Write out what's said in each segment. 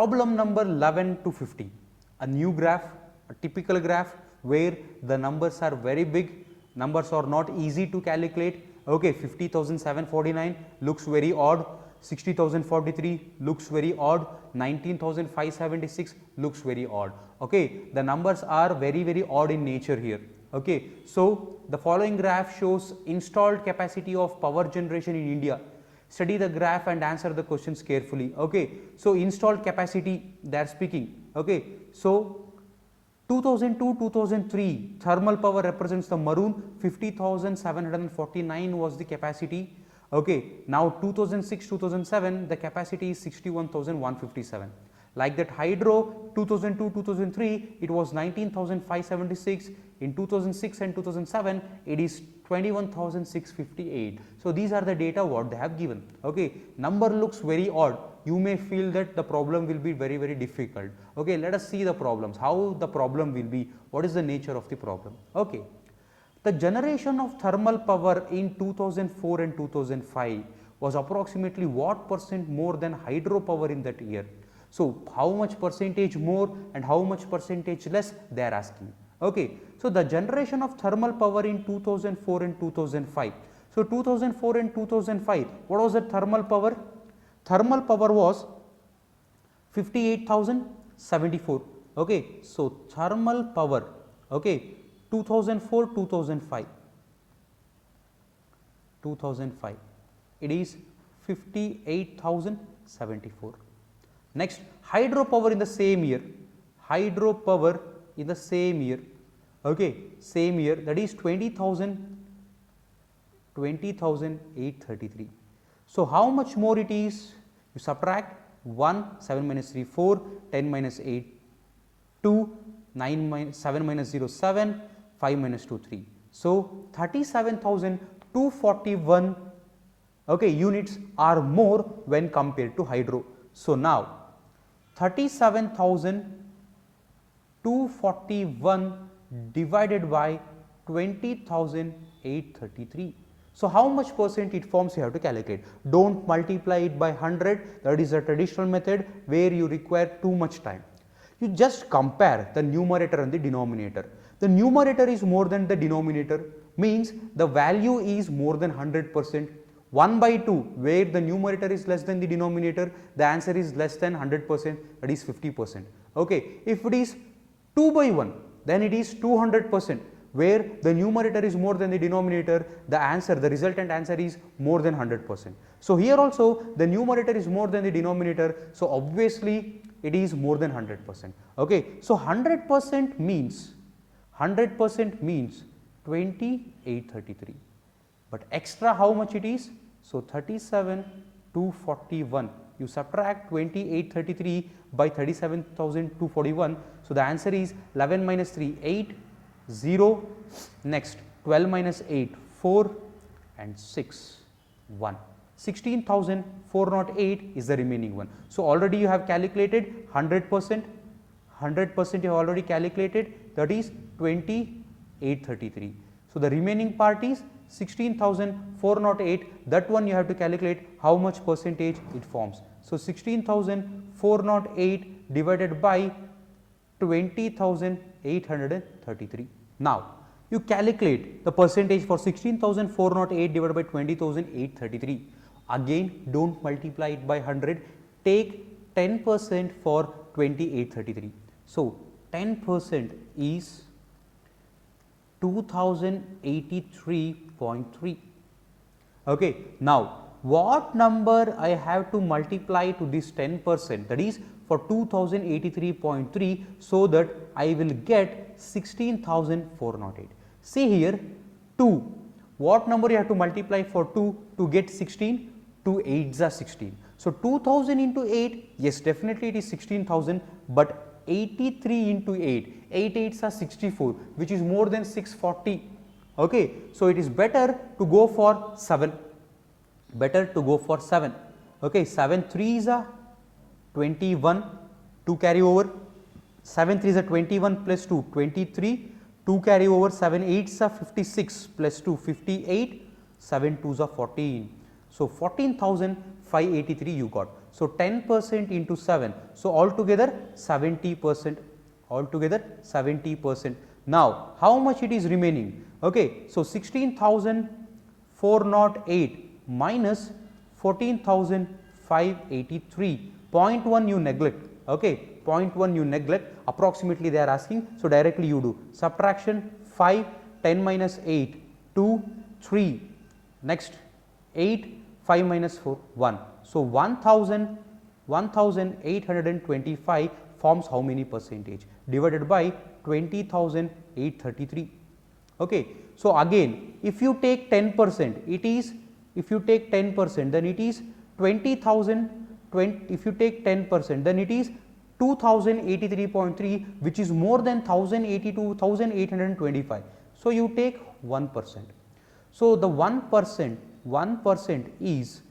Problem number 11 to 50, a new graph, a typical graph where the numbers are very big, numbers are not easy to calculate. Okay, 50,749 looks very odd, 60,043 looks very odd, 19,576 looks very odd. Okay, the numbers are very odd in nature here. Okay, so the following graph shows installed capacity of power generation in India. Study the graph and answer the questions carefully. Okay, so installed capacity they are speaking. Okay, so 2002-2003 thermal power represents the maroon, 50,749 was the capacity. Okay, now 2006-2007 the capacity is 61,157. Like that hydro 2002-2003 it was 19,576, in 2006 and 2007 it is 21,658. So these are the data what they have given. Okay, number looks very odd, you may feel that the problem will be very difficult. Okay, let us see the problems, how the problem will be, what is the nature of the problem. Okay, the generation of thermal power in 2004 and 2005 was approximately what percent more than hydro power in that year. So how much percentage more and how much percentage less they are asking. Okay, so the generation of thermal power in 2004 and 2005. So 2004 and 2005, what was the thermal power? Thermal power was 58,074. Okay, so thermal power, okay, 2004-2005, it is 58,074. Next, hydropower in the same year, hydropower in the same year, okay, same year, that is 20,833. So how much more it is? You subtract 1, 7 minus 3, 4, 10 minus 8, 2, 9 minus 7 minus 0, 7, 5 minus 2, 3. So 37,241 okay, units are more when compared to hydro. So now 37,241 divided by 20,833. So how much percent it forms you have to calculate. Don't multiply it by 100, that is a traditional method where you require too much time. You just compare the numerator and the denominator. The numerator is more than the denominator, means the value is more than 100%. 1 by 2 where the numerator is less than the denominator, the answer is less than 100%, that is 50%. Okay, if it is 2 by 1 then it is 200%, where the numerator is more than the denominator, the answer, the resultant answer is more than 100%. So here also the numerator is more than the denominator, so obviously it is more than 100%. Okay, so 100% means 2833. But extra how much it is? So 37,241, you subtract 2833 by 37,241, so the answer is 11 minus 3, 8, 0, next 12 minus 8, 4 and 6, 1. 16,408 is the remaining one. So already you have calculated 100%, 100% you have already calculated, that is 2833. So the remaining part is 16,408, that one you have to calculate how much percentage it forms. So 16,408 divided by 20,833. Now you calculate the percentage for 16,408 divided by 20,833. Again don't multiply it by 100, take 10% for 2833. So 10% is 2083.3. Okay, now what number I have to multiply to this 10%, that is for 2083.3, so that I will get 16,408. See here 2, what number you have to multiply for 2 to get 16? 2 8s are 16. So 2000 into 8, yes definitely it is 16,000, but 83 into 8, 8 8s are 64, which is more than 640. Okay, so it is better to go for 7, better to go for 7. Okay, 7 3s are 21, 2 carry over, 7 3s are 21 plus 2, 23, 2 carry over, 7 8s are 56 plus 2, 58, 7 2s are 14. So 14,583 you got. So 10% into 7. So altogether 70%. Altogether 70%. Now how much it is remaining? Okay, so 16,408 minus 14,583. 0.1 you neglect. Okay, 0.1 you neglect. Approximately they are asking. So directly you do subtraction. 5, 10 minus 8, 2, 3. Next 8, 5 minus 4, 1. So 1825 forms how many percentage? Divided by 20,833. Okay. So again, if you take 10%, it is, if you take 10%, then it is 20,000. If you take 10%, then it is 2083.3, which is more than 1825. So you take 1%. So the 1% is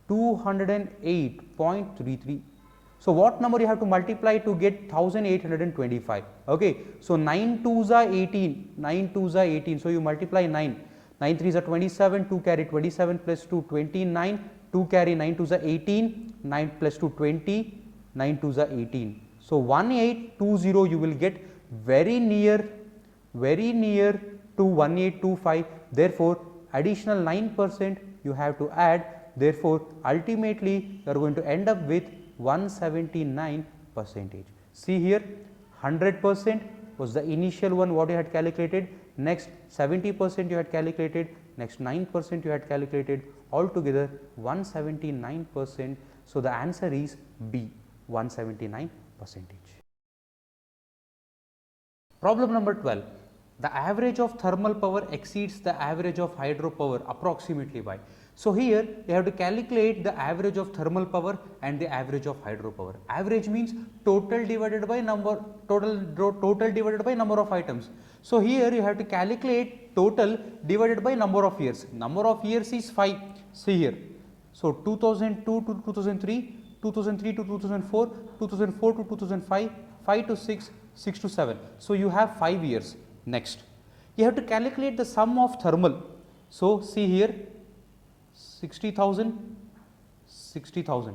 208.33. So what number you have to multiply to get 1825? Okay. So 9 2s are 18, 9 2s are 18. So you multiply 9, 9 3s are 27, 2 carry 27 plus 2 29, 2 carry 9 2s are 18, 9 plus 2 20, 9 2s are 18. So 1820 you will get very near to 1825. Therefore additional 9% you have to add. Therefore ultimately you are going to end up with 179 percentage. See here, 100% was the initial one what you had calculated, next 70% you had calculated, next 9% you had calculated, altogether 179%. So the answer is B, 179 percentage. Problem number 12. The average of thermal power exceeds the average of hydro power approximately by. So here you have to calculate the average of thermal power and the average of hydro power. Average means total divided by number, total divided by number of items. So here you have to calculate total divided by number of years. Number of years is 5. See here. So 2002 to 2003, 2003 to 2004, 2004 to 2005, 5 to 6, 6 to 7. So you have 5 years. Next, you have to calculate the sum of thermal. So see here, 60,000, 60,000,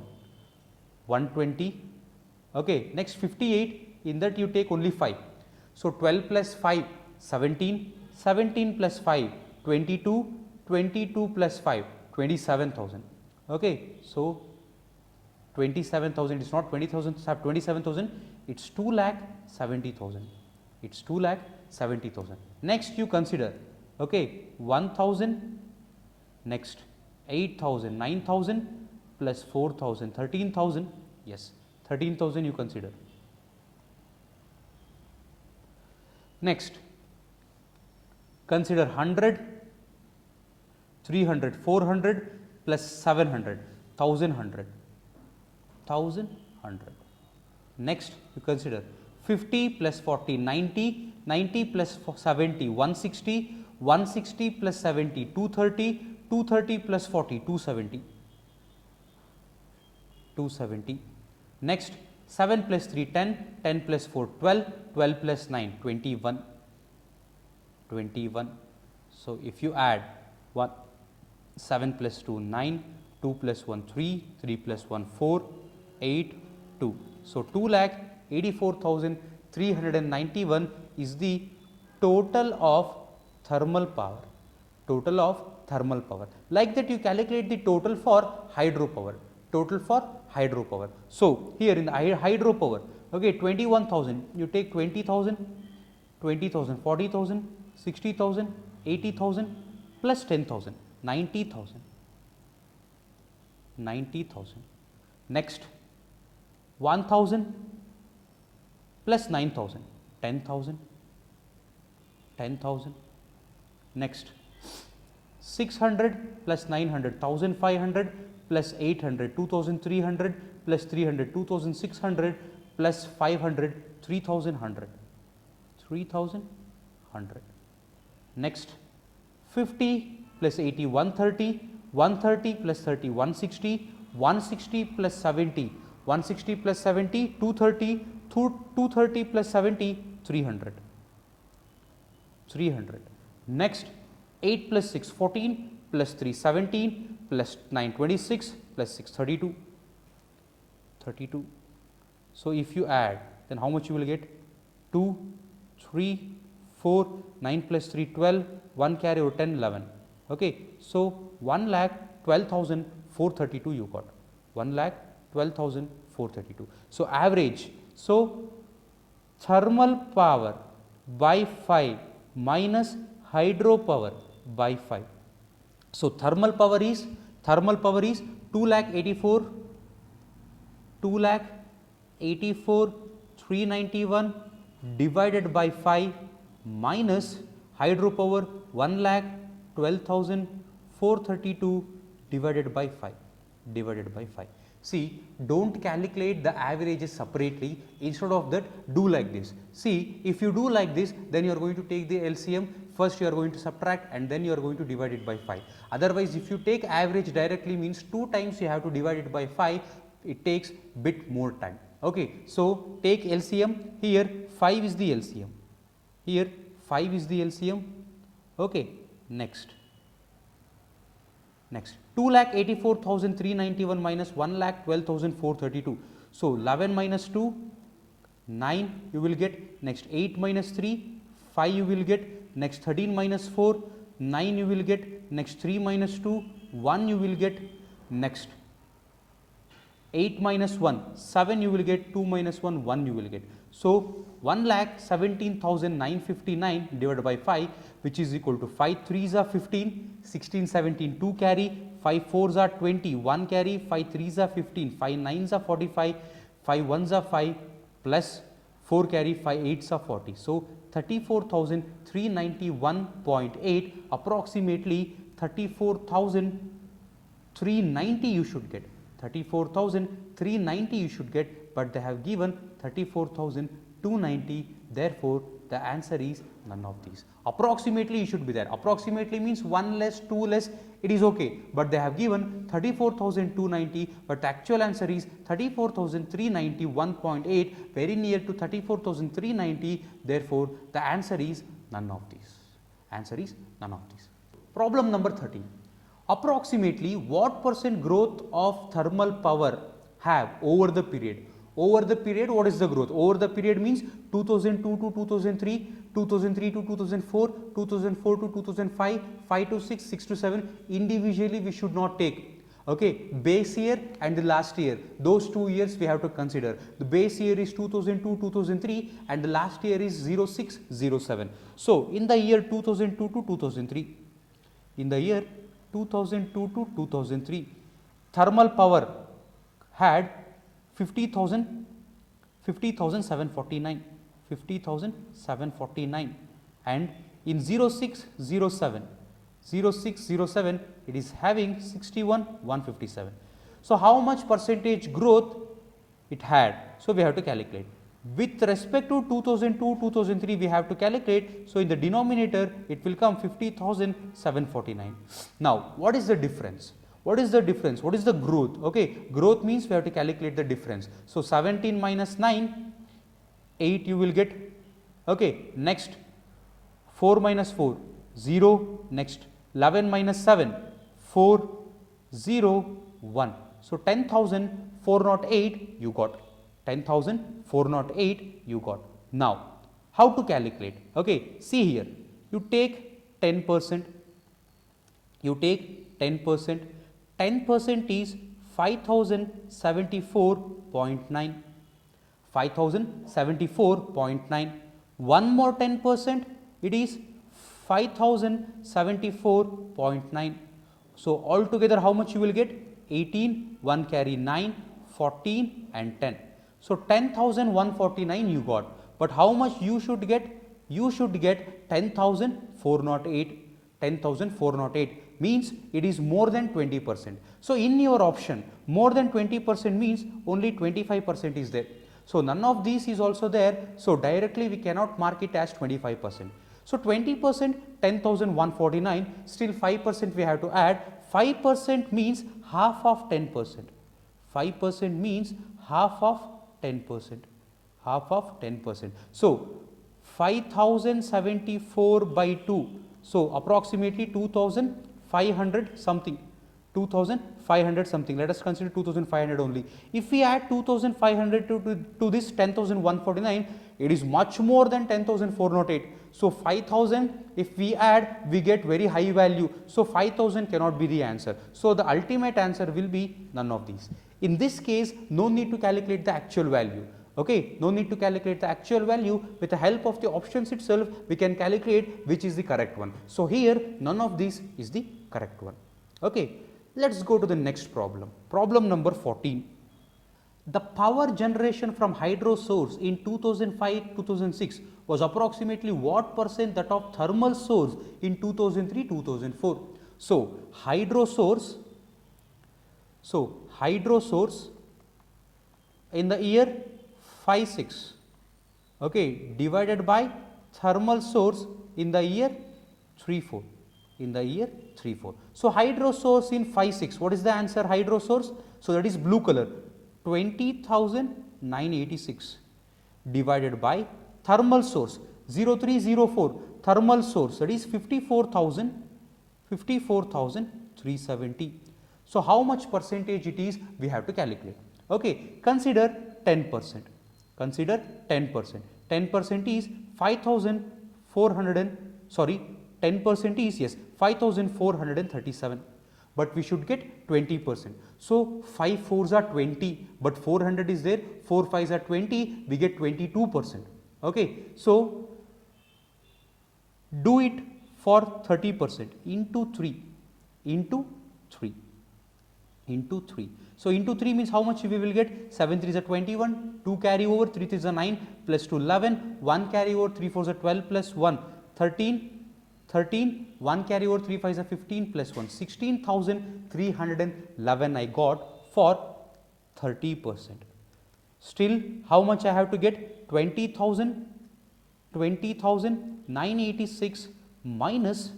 120. Okay. Next 58, in that you take only 5. So 12 plus 5, 17, 17 plus 5, 22, 22 plus 5, 27,000. Okay. So 27,000 is not 20,000, 27,000, it is 2,70,000. It is 2,70,000. Next you consider, okay, 1,000, next 8,000, 9,000 plus 4,000, 13,000, yes, 13,000 you consider. Next, consider 100, 300, 400 plus 700, 1,100, 1,100. Next, you consider 50 plus 40, 90, 90 plus 70, 160, 160 plus 70, 230, 230 plus 40, 270, 270. Next, 7 plus 3, 10, 10 plus 4, 12, 12 plus 9, 21, 21. So if you add 1, 7 plus 2, 9, 2 plus 1, 3, 3 plus 1, 4, 8, 2. So 2,84,391 is the total of thermal power. Total of thermal power. Like that you calculate the total for hydro power. Total for hydro power. So here in the hydro power, okay, 21,000, you take 20,000, 20,000, 40,000, 60,000, 80,000 plus 10,000, 90,000, 90,000. Next, 1,000 plus 9,000, 10,000, 10,000. Next, 600 plus 900, 1,500 plus 800, 2,300 plus 300, 2,600 plus 500, 3,100, 3,100. Next, 50 plus 80, 130, 130 plus 30, 160, 160 plus 70, 160 plus 70, 230, 230 plus 70, 300, 300. Next, 8 plus 6, 14 plus 3, 17 plus 9, 26 plus 6, 32. 32. So if you add, then how much you will get? 2, 3, 4, 9 plus 3, 12, 1 carry over 10, 11. Okay. So 1,12,432 you got, 1,12,432. So average. So thermal power by 5 minus hydro power by 5. So thermal power is 2,84,391 divided by 5 minus hydro power 1,12,432 divided by 5. See, don't calculate the averages separately. Instead of that, do like this. See, if you do like this, then you are going to take the LCM. First you are going to subtract and then you are going to divide it by 5. Otherwise, if you take average directly, means 2 times you have to divide it by 5. It takes bit more time. Okay. So take LCM. Here 5 is the LCM. Here 5 is the LCM. Okay. Next 2,84,391 minus 1,12,432. So 11 minus 2, 9 you will get. Next 8 minus 3, 5 you will get. Next 13 minus 4, 9 you will get. Next 3 minus 2, 1 you will get. Next 8 minus 1, 7 you will get. 2 minus 1, 1 you will get. So 1,17,959 divided by 5, which is equal to 5 3s are 15, 16 17 2 carry, 5 4s are 20 1 carry, 5 3s are 15, 5 9s are 45, 5 1s are 5 plus 4 carry, 5 8s are 40. So 34,391.8, approximately 34,390 you should get. 34,390 you should get, but they have given 34,290. Therefore, the answer is none of these. Approximately you should be there. Approximately means 1 less, 2 less, it is okay, but they have given 34,290, but the actual answer is 34,391.8, very near to 34,390. Therefore, the answer is none of these. Answer is none of these. Problem number 13. Approximately what percent growth of thermal power have over the period? Over the period, what is the growth? Over the period means 2002 to 2003, 2003 to 2004, 2004 to 2005, 5 to 6, 6 to 7. Individually we should not take. Okay, base year and the last year, those 2 years we have to consider. The base year is 2002 2003 and the last year is 06 07. So in the year 2002 to 2003, in the year 2002 to 2003, thermal power had 50,749, and in 06 07 it is having 61,157. So how much percentage growth it had? So we have to calculate. With respect to 2002 2003 we have to calculate. So in the denominator it will come 50,749. Now what is the difference? What is the difference? What is the growth? Okay, growth means we have to calculate the difference. So 17 minus 9, 8 you will get. Okay, next 4 minus 4, 0. Next 11 minus 7, 4, 0, 1. So 10,408 you got. 10,408 you got. Now how to calculate? Okay, see here, you take 10%, you take 10%, 10% is 5,074.9, 5,074.9, one more 10%, it is 5,074.9. So altogether how much you will get? 18, 1 carry 9, 14 and 10. So 10,149 you got, but how much you should get? You should get 10,408. 10,408 means it is more than 20%. So in your option, more than 20% means only 25% is there. So none of these is also there. So directly we cannot mark it as 25%. So 20%, 10,149, still 5% we have to add. 5% means half of 10%. 5% means half of 10%. Half of 10%. So 5,074 by 2. So approximately 2,500 something. 2,500 2500 something, let us consider 2500 only. If we add 2500 to this 10,149, it is much more than 10,408. So 5000 if we add, we get very high value. So 5000 cannot be the answer. So the ultimate answer will be none of these. In this case, no need to calculate the actual value. Okay, no need to calculate the actual value. With the help of the options itself, we can calculate which is the correct one. So here none of these is the correct one. Okay, let's go to the next problem. Problem number 14. The power generation from hydro source in 2005-2006 was approximately what percent that of thermal source in 2003-2004. So hydro source in the year 5-6, okay, divided by thermal source in the year 3-4, So hydro source in 5-6, what is the answer? Hydro source, so that is blue color, 20,986 divided by thermal source 0304, thermal source, that is 54,370. So how much percentage it is, we have to calculate. Okay, consider 10%. 10% is 5,437, but we should get 20%. So 5 4s are 20, but 400 is there, 4 5s are 20, we get 22%. Okay, so do it for 30% into 3. So into 3 means how much we will get? 7 3s are 21, 2 carry over, 3 3s are 9, plus 2 11, 1 carry over, 3 4s are 12, plus 1 13, 1 carry over, 3 5s are 15, plus 1 16,311 I got for 30%. Still how much I have to get? 20,986 minus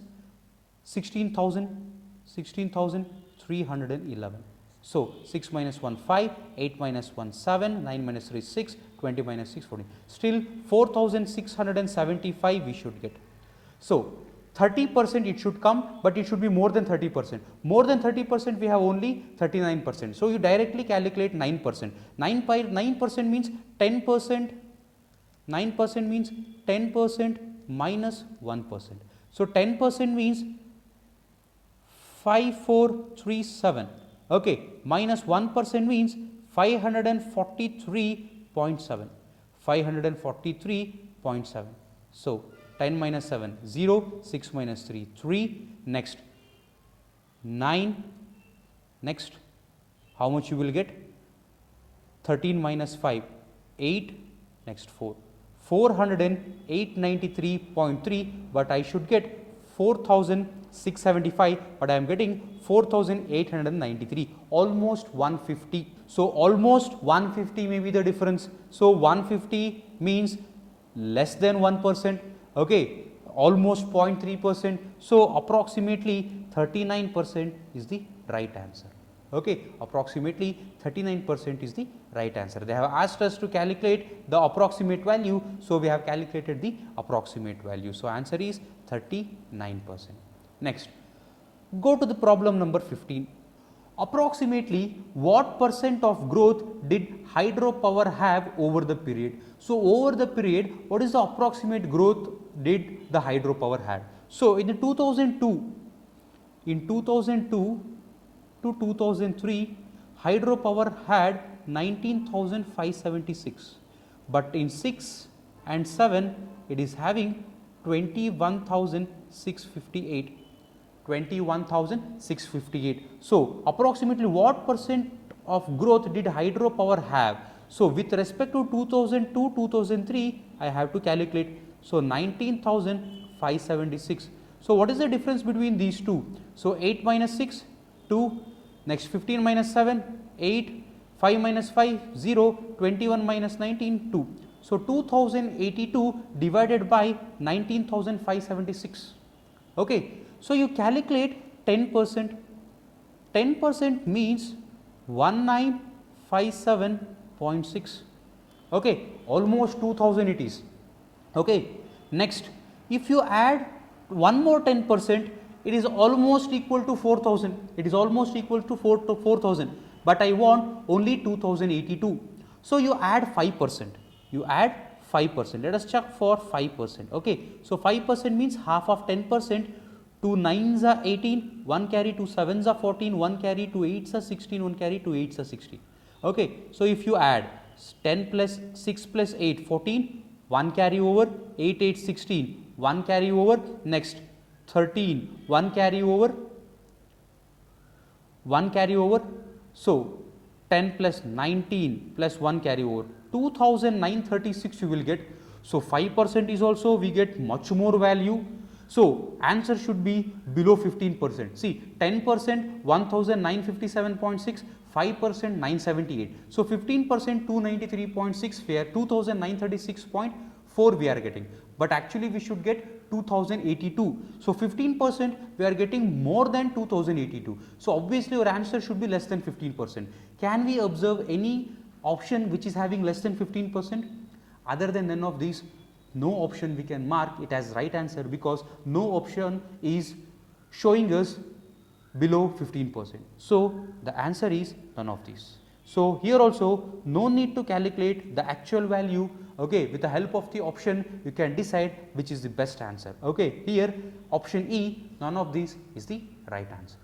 16,311. So 6 minus 1 5, 8 minus 1 7, 9 minus 3 6, 20 minus 6 14. Still 4,675 we should get. So 30% it should come, but it should be more than 30%. More than 30% we have only 39%. So you directly calculate 9%. 9% means 10%. 9% means 10% minus 1%. So 10% means 5437. Okay, minus 1% means 543.7. 543.7. So 10 minus 7 0, 6 minus 3 3, next 9, next how much you will get? 13 minus 5 8, next 4, 408.93.3, but I should get 4,675, but I am getting 4,893, almost 150. So almost 150 may be the difference. So 150 means less than 1%, okay, almost 0.3%. So approximately 39% is the right answer. Okay, approximately 39% is the right answer. They have asked us to calculate the approximate value, so we have calculated the approximate value. So answer is 39%. Next, go to the problem number 15. Approximately what percent of growth did hydropower have over the period? So over the period, what is the approximate growth did the hydropower had? So in the 2002 to 2003, hydropower had 19,576, but in 6 and 7 it is having 21,658. 21,658. So approximately what percent of growth did hydropower have? So with respect to 2002 2003, I have to calculate. So 19,576. So what is the difference between these two? So 8 minus 6 2, next 15 minus 7 8, 5 minus 5 0, 21 minus 19 2. So 2082 divided by 19,576. Okay. So you calculate 10%. 10% means 1957.6. Okay, almost 2000 it is. Okay, next, if you add one more 10%, it is almost equal to 4000, it is almost equal to 4000, but I want only 2082. So you add 5%, you add 5%, let us check for 5%. Okay, so 5% means half of 10%. 2 9s are 18, 1 carry, 2 7s are 14, 1 carry, 2 8s are 16, 1 carry, 2 8s are 16. Okay, so if you add 10 plus 6 plus 8, 14, 1 carry over, 8 8 16, 1 carry over, next 13, 1 carry over, 1 carry over, so 10 plus 19 plus 1 carry over, 2936 you will get. So 5% is also we get much more value. So answer should be below 15%. See, 10% 1957.6, 5% 978. So 15% 293.6, where 2936.4 we are getting, but actually we should get 2082. So 15% we are getting more than 2082. So obviously our answer should be less than 15%. Can we observe any option which is having less than 15%? Other than none of these, no option we can mark it as right answer, because no option is showing us below 15%. So the answer is none of these. So here also no need to calculate the actual value. Okay, with the help of the option you can decide which is the best answer. Okay, here option E, none of these is the right answer.